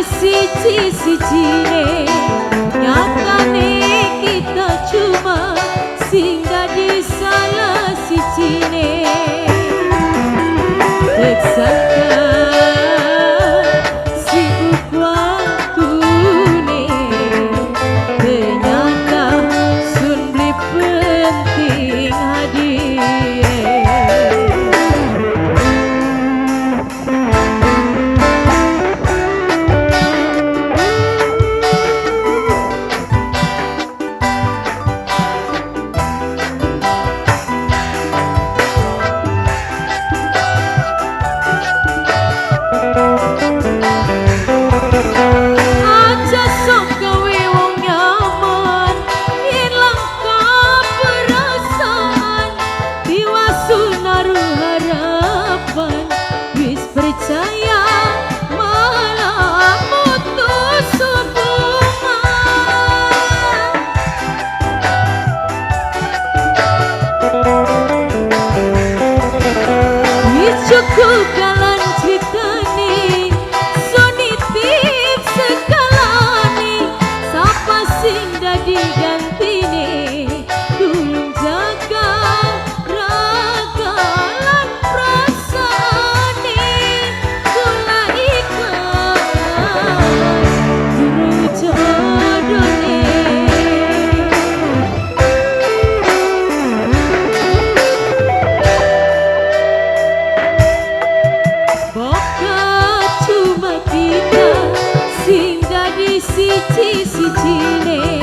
siji-sijine nyatane kita cuma sing dadi salah sijine teksaka sibuk waktune ternyata sun beli penting hadir. Cukup jalan ceritane sonitip segalane sapa sing dadi gantine tulung jaga raga lan prasane kula ikhlas juru jodone. Siji-sijine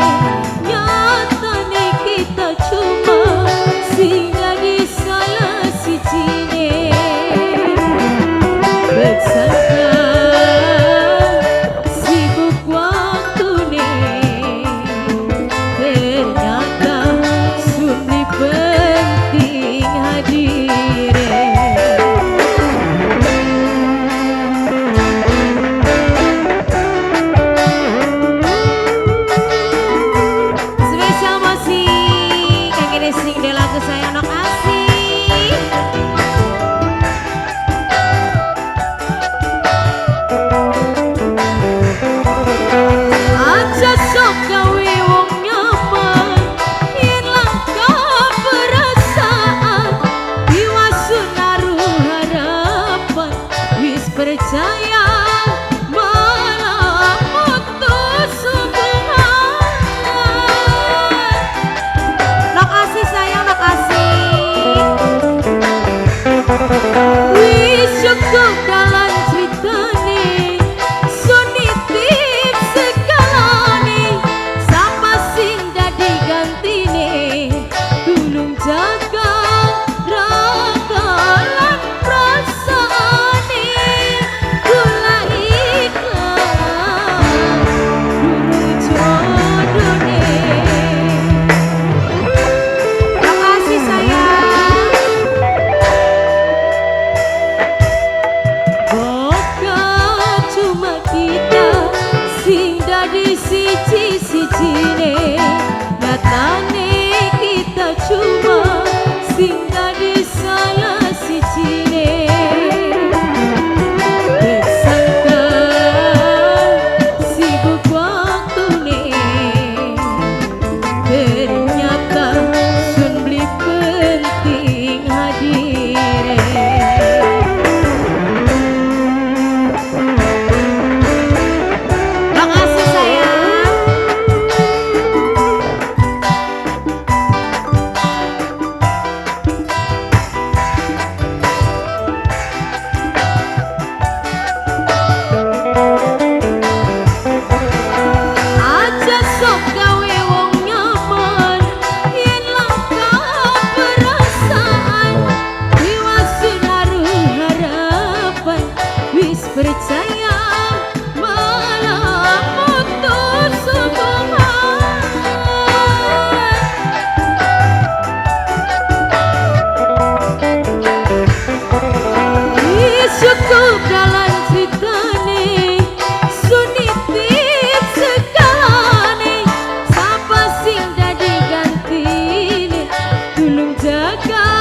nyatane kita cuma sing dadi salah sijine bersangka sibuk waktune ternyata sulit penting hadire. Percaya malah putus hubungan. Nok asih sayang, nok asih. Wis cukup dalam ceritane sonitip segalane sapa sing dadi gantine tulung jaga raga lan prasane. Siji-sijine nyatane kita cuma sing dadi salah sijine tersangka sibuk waktune ternyata sun beli penting jaga